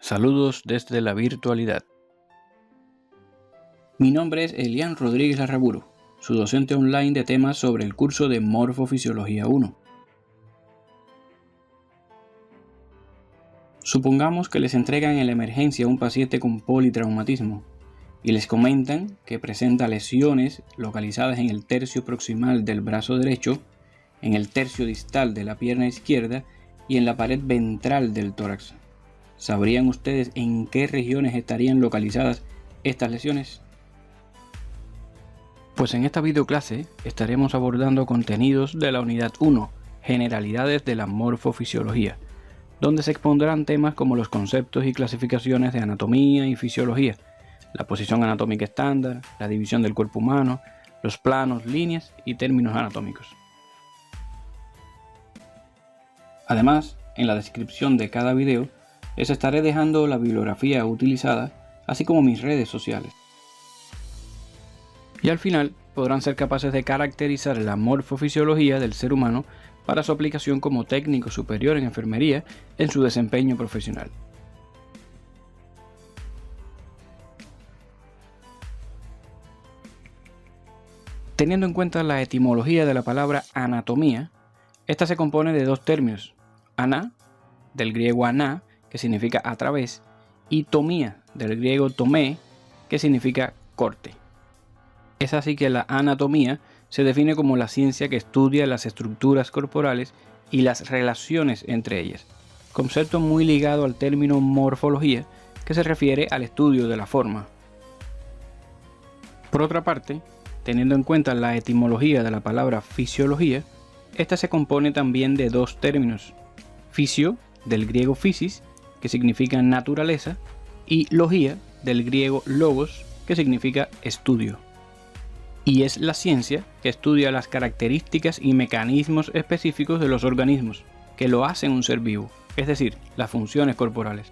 Saludos desde la virtualidad. Mi nombre es Elian Rodríguez Larraburu, su docente online de temas sobre el curso de Morfofisiología 1. Supongamos que les entregan en la emergencia a un paciente con politraumatismo y les comentan que presenta lesiones localizadas en el tercio proximal del brazo derecho, en el tercio distal de la pierna izquierda y en la pared ventral del tórax. ¿Sabrían ustedes en qué regiones estarían localizadas estas lesiones? Pues en esta videoclase estaremos abordando contenidos de la unidad 1, Generalidades de la Morfofisiología, donde se expondrán temas como los conceptos y clasificaciones de anatomía y fisiología, la posición anatómica estándar, la división del cuerpo humano, los planos, líneas y términos anatómicos. Además, en la descripción de cada video les estaré dejando la bibliografía utilizada, así como mis redes sociales. Y al final podrán ser capaces de caracterizar la morfofisiología del ser humano para su aplicación como técnico superior en enfermería en su desempeño profesional. Teniendo en cuenta la etimología de la palabra anatomía, esta se compone de dos términos: ana, del griego aná, que significa a través, y tomía, del griego tomé, que significa corte. Es así que la anatomía se define como la ciencia que estudia las estructuras corporales y las relaciones entre ellas, concepto muy ligado al término morfología, que se refiere al estudio de la forma. Por otra parte, teniendo en cuenta la etimología de la palabra fisiología, esta se compone también de dos términos: fisio, del griego physis, que significa naturaleza, y logía, del griego logos, que significa estudio. Y es la ciencia que estudia las características y mecanismos específicos de los organismos que lo hacen un ser vivo, es decir, las funciones corporales.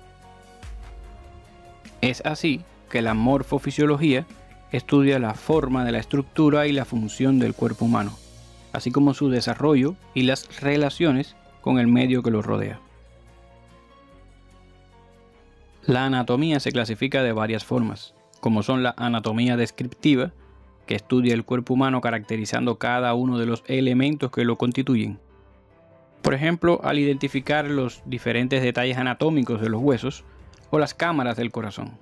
Es así que la morfofisiología estudia la forma de la estructura y la función del cuerpo humano, así como su desarrollo y las relaciones con el medio que lo rodea. La anatomía se clasifica de varias formas, como son la anatomía descriptiva, que estudia el cuerpo humano caracterizando cada uno de los elementos que lo constituyen. Por ejemplo, al identificar los diferentes detalles anatómicos de los huesos o las cámaras del corazón.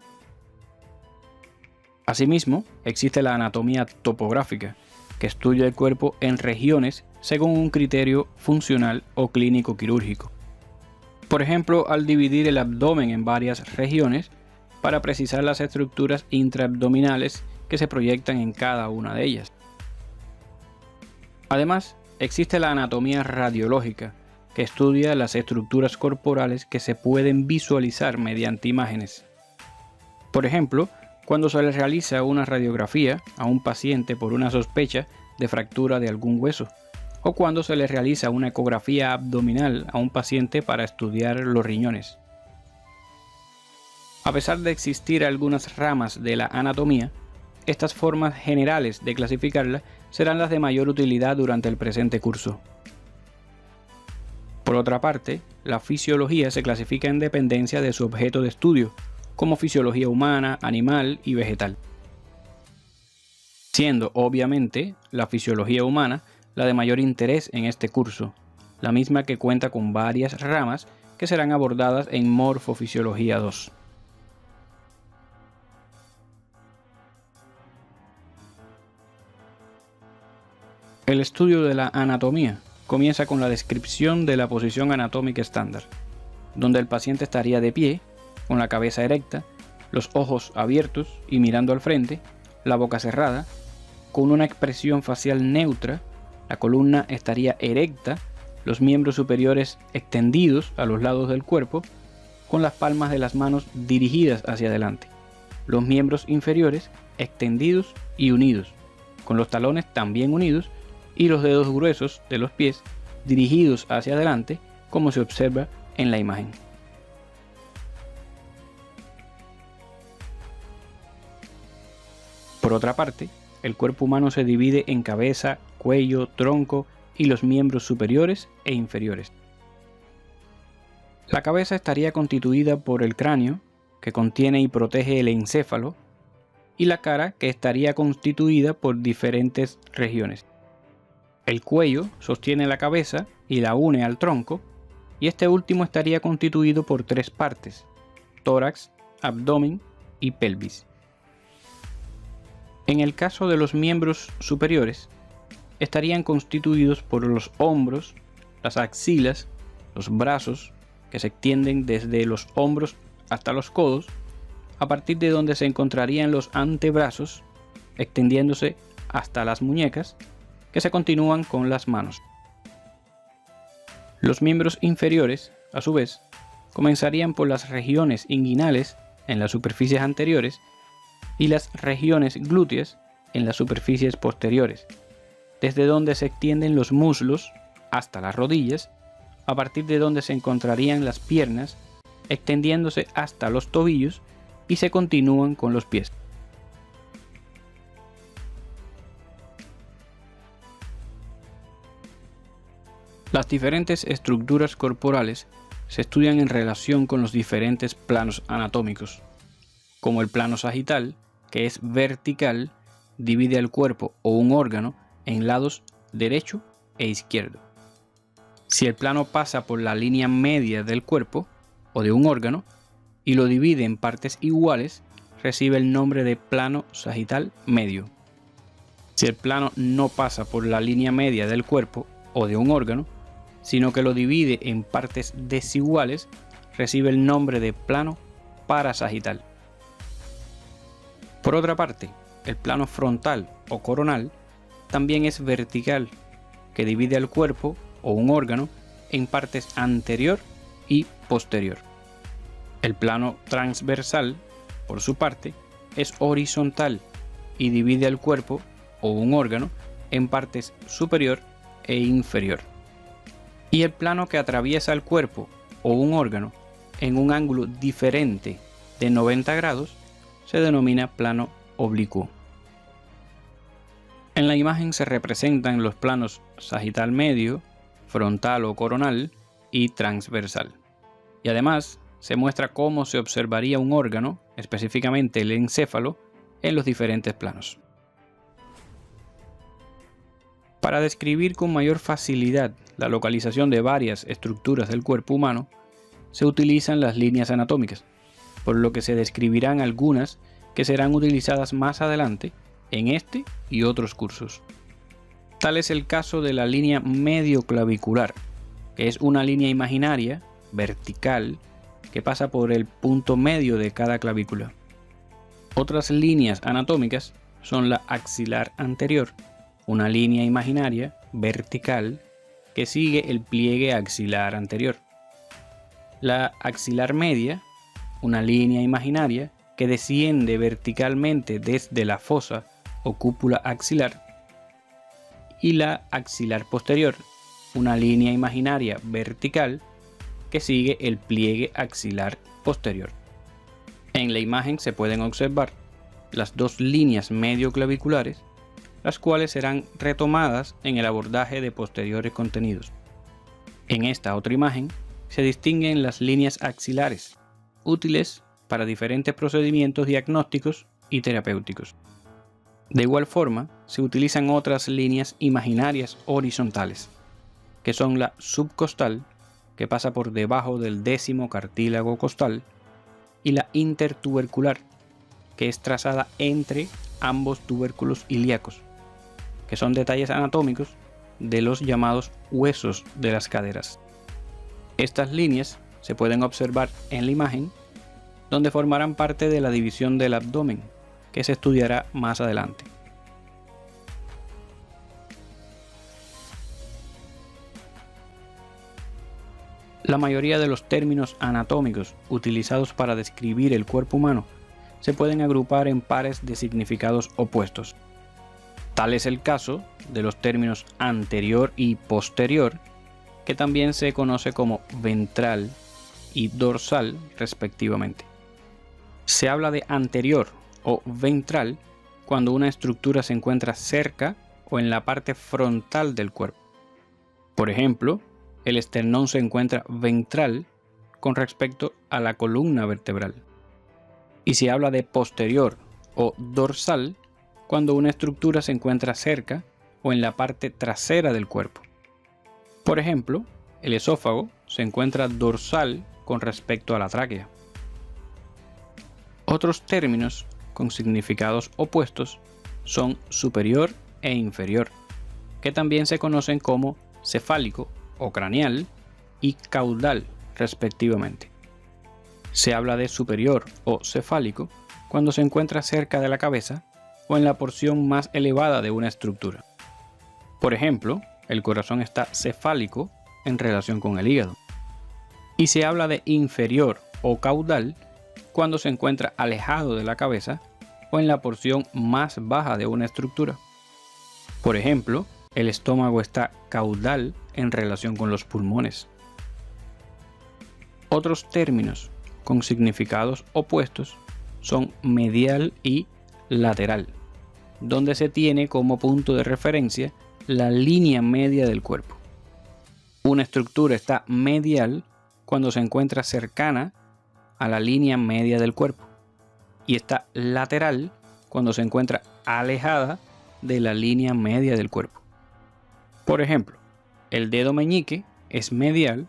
Asimismo, existe la anatomía topográfica, que estudia el cuerpo en regiones según un criterio funcional o clínico quirúrgico. Por ejemplo, al dividir el abdomen en varias regiones para precisar las estructuras intraabdominales que se proyectan en cada una de ellas. Además, existe la anatomía radiológica, que estudia las estructuras corporales que se pueden visualizar mediante imágenes. Por ejemplo, cuando se le realiza una radiografía a un paciente por una sospecha de fractura de algún hueso, o cuando se le realiza una ecografía abdominal a un paciente para estudiar los riñones. A pesar de existir algunas ramas de la anatomía, estas formas generales de clasificarla serán las de mayor utilidad durante el presente curso. Por otra parte, la fisiología se clasifica en dependencia de su objeto de estudio, como fisiología humana, animal y vegetal. Siendo, obviamente, la fisiología humana la de mayor interés en este curso, la misma que cuenta con varias ramas que serán abordadas en Morfofisiología 2. El estudio de la anatomía comienza con la descripción de la posición anatómica estándar, donde el paciente estaría de pie, con la cabeza erecta, los ojos abiertos y mirando al frente, la boca cerrada, con una expresión facial neutra. La columna estaría erecta, los miembros superiores extendidos a los lados del cuerpo, con las palmas de las manos dirigidas hacia adelante, los miembros inferiores extendidos y unidos, con los talones también unidos y los dedos gruesos de los pies dirigidos hacia adelante, como se observa en la imagen. Por otra parte, el cuerpo humano se divide en cabeza, cuello, tronco y los miembros superiores e inferiores. La cabeza estaría constituida por el cráneo, que contiene y protege el encéfalo, y la cara, que estaría constituida por diferentes regiones. El cuello sostiene la cabeza y la une al tronco, y este último estaría constituido por tres partes: tórax, abdomen y pelvis. En el caso de los miembros superiores, estarían constituidos por los hombros, las axilas, los brazos, que se extienden desde los hombros hasta los codos, a partir de donde se encontrarían los antebrazos, extendiéndose hasta las muñecas, que se continúan con las manos. Los miembros inferiores, a su vez, comenzarían por las regiones inguinales en las superficies anteriores y las regiones glúteas en las superficies posteriores, desde donde se extienden los muslos hasta las rodillas, a partir de donde se encontrarían las piernas, extendiéndose hasta los tobillos y se continúan con los pies. Las diferentes estructuras corporales se estudian en relación con los diferentes planos anatómicos, como el plano sagital, que es vertical, divide el cuerpo o un órgano en lados derecho e izquierdo. Si el plano pasa por la línea media del cuerpo o de un órgano y lo divide en partes iguales, recibe el nombre de plano sagital medio. Si el plano no pasa por la línea media del cuerpo o de un órgano, sino que lo divide en partes desiguales, recibe el nombre de plano parasagital. Por otra parte, el plano frontal o coronal también es vertical, que divide el cuerpo o un órgano en partes anterior y posterior. El plano transversal, por su parte, es horizontal y divide el cuerpo o un órgano en partes superior e inferior. Y el plano que atraviesa el cuerpo o un órgano en un ángulo diferente de 90 grados se denomina plano oblicuo. En la imagen se representan los planos sagital medio, frontal o coronal y transversal. Y además se muestra cómo se observaría un órgano, específicamente el encéfalo, en los diferentes planos. Para describir con mayor facilidad la localización de varias estructuras del cuerpo humano, se utilizan las líneas anatómicas, por lo que se describirán algunas que serán utilizadas más adelante en este y otros cursos. Tal es el caso de la línea medioclavicular, que es una línea imaginaria, vertical, que pasa por el punto medio de cada clavícula. Otras líneas anatómicas son la axilar anterior, una línea imaginaria, vertical, que sigue el pliegue axilar anterior. La axilar media, una línea imaginaria que desciende verticalmente desde la fosa o cúpula axilar. Y la axilar posterior, una línea imaginaria vertical que sigue el pliegue axilar posterior. En la imagen se pueden observar las dos líneas medioclaviculares, las cuales serán retomadas en el abordaje de posteriores contenidos. En esta otra imagen se distinguen las líneas axilares, útiles para diferentes procedimientos diagnósticos y terapéuticos. De igual forma, se utilizan otras líneas imaginarias horizontales, que son la subcostal, que pasa por debajo del 10º cartílago costal, y la intertubercular, que es trazada entre ambos tubérculos ilíacos, que son detalles anatómicos de los llamados huesos de las caderas. Estas líneas se pueden observar en la imagen, donde formarán parte de la división del abdomen, que se estudiará más adelante. La mayoría de los términos anatómicos utilizados para describir el cuerpo humano se pueden agrupar en pares de significados opuestos. Tal es el caso de los términos anterior y posterior, que también se conoce como ventral y dorsal respectivamente. Se habla de anterior o ventral cuando una estructura se encuentra cerca o en la parte frontal del cuerpo. Por ejemplo, el esternón se encuentra ventral con respecto a la columna vertebral. Y se habla de posterior o dorsal cuando una estructura se encuentra cerca o en la parte trasera del cuerpo. Por ejemplo, el esófago se encuentra dorsal con respecto a la tráquea. Otros términos con significados opuestos son superior e inferior, que también se conocen como cefálico o craneal y caudal respectivamente. Se habla de superior o cefálico cuando se encuentra cerca de la cabeza o en la porción más elevada de una estructura. Por ejemplo, el corazón está cefálico en relación con el hígado. Y se habla de inferior o caudal cuando se encuentra alejado de la cabeza o en la porción más baja de una estructura. Por ejemplo, el estómago está caudal en relación con los pulmones. Otros términos con significados opuestos son medial y lateral, donde se tiene como punto de referencia la línea media del cuerpo. Una estructura está medial cuando se encuentra cercana a la línea media del cuerpo y está lateral cuando se encuentra alejada de la línea media del cuerpo. Por ejemplo, el dedo meñique es medial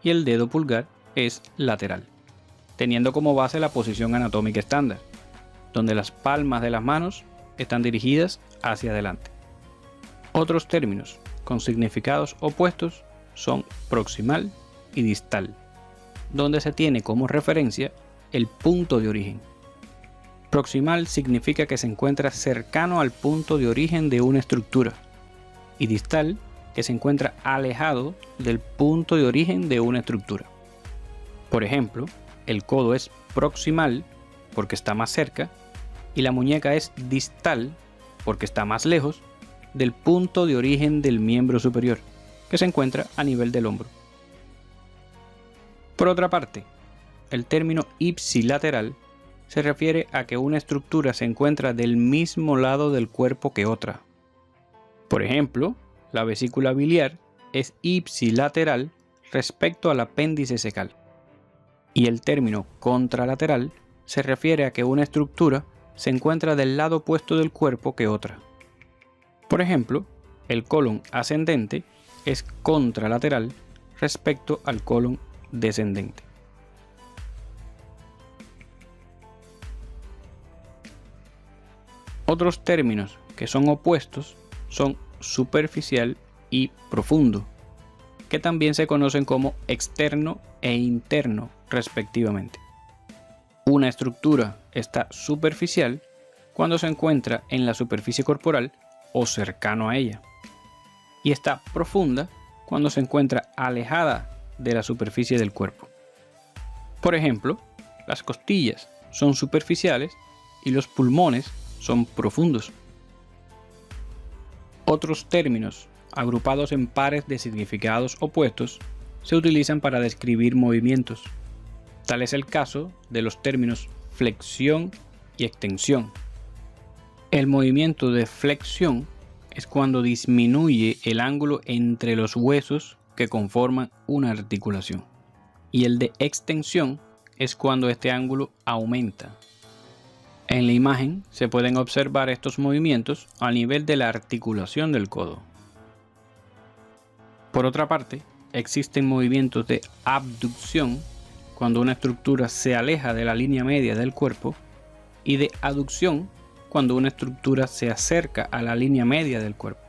y el dedo pulgar es lateral, teniendo como base la posición anatómica estándar, donde las palmas de las manos están dirigidas hacia adelante. Otros términos con significados opuestos son proximal y distal, donde se tiene como referencia el punto de origen. Proximal significa que se encuentra cercano al punto de origen de una estructura y distal que se encuentra alejado del punto de origen de una estructura. Por ejemplo, el codo es proximal porque está más cerca y la muñeca es distal porque está más lejos del punto de origen del miembro superior, que se encuentra a nivel del hombro. Por otra parte, el término ipsilateral se refiere a que una estructura se encuentra del mismo lado del cuerpo que otra. Por ejemplo, la vesícula biliar es ipsilateral respecto al apéndice cecal. Y el término contralateral se refiere a que una estructura se encuentra del lado opuesto del cuerpo que otra. Por ejemplo, el colon ascendente es contralateral respecto al colon descendente. Otros términos que son opuestos son superficial y profundo, que también se conocen como externo e interno respectivamente. Una estructura está superficial cuando se encuentra en la superficie corporal o cercano a ella, y está profunda cuando se encuentra alejada de la superficie del cuerpo. Por ejemplo, las costillas son superficiales y los pulmones son profundos. Otros términos agrupados en pares de significados opuestos se utilizan para describir movimientos. Tal es el caso de los términos flexión y extensión. El movimiento de flexión es cuando disminuye el ángulo entre los huesos que conforman una articulación, y el de extensión es cuando este ángulo aumenta. En la imagen se pueden observar estos movimientos a nivel de la articulación del codo. Por otra parte, existen movimientos de abducción cuando una estructura se aleja de la línea media del cuerpo y de aducción cuando una estructura se acerca a la línea media del cuerpo.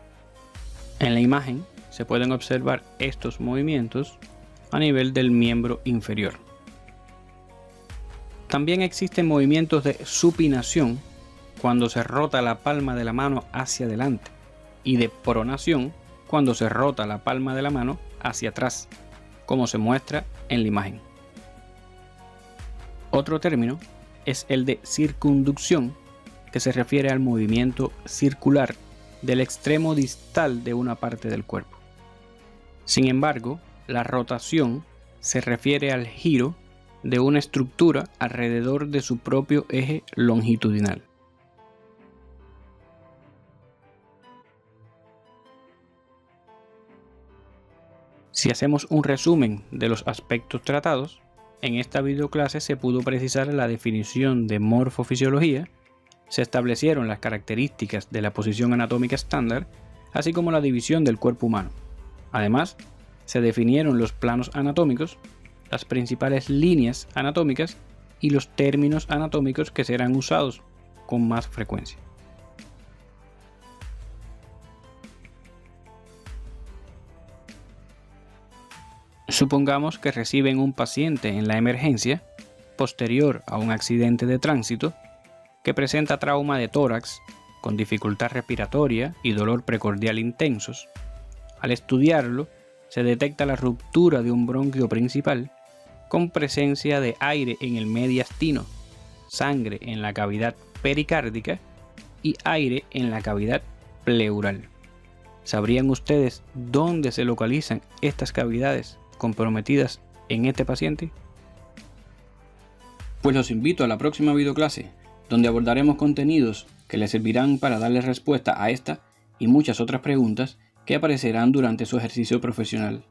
En la imagen se pueden observar estos movimientos a nivel del miembro inferior. También existen movimientos de supinación cuando se rota la palma de la mano hacia adelante y de pronación cuando se rota la palma de la mano hacia atrás, como se muestra en la imagen. Otro término es el de circunducción, que se refiere al movimiento circular del extremo distal de una parte del cuerpo. Sin embargo, la rotación se refiere al giro de una estructura alrededor de su propio eje longitudinal. Si hacemos un resumen de los aspectos tratados, En esta videoclase se pudo precisar la definición de morfofisiología, se establecieron las características de la posición anatómica estándar, así como la división del cuerpo humano. Además, se definieron los planos anatómicos, las principales líneas anatómicas y los términos anatómicos que serán usados con más frecuencia. Supongamos que reciben un paciente en la emergencia posterior a un accidente de tránsito que presenta trauma de tórax con dificultad respiratoria y dolor precordial intensos. Al estudiarlo, se detecta la ruptura de un bronquio principal con presencia de aire en el mediastino, sangre en la cavidad pericárdica y aire en la cavidad pleural. ¿Sabrían ustedes dónde se localizan estas cavidades comprometidas en este paciente? Pues los invito a la próxima videoclase, donde abordaremos contenidos que les servirán para darles respuesta a esta y muchas otras preguntas que aparecerán durante su ejercicio profesional.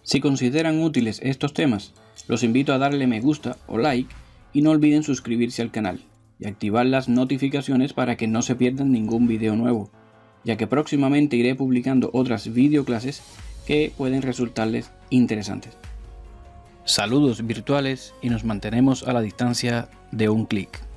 Si consideran útiles estos temas, los invito a darle me gusta o like y no olviden suscribirse al canal y activar las notificaciones para que no se pierdan ningún video nuevo, ya que próximamente iré publicando otras videoclases que pueden resultarles interesantes. Saludos virtuales y nos mantenemos a la distancia de un clic.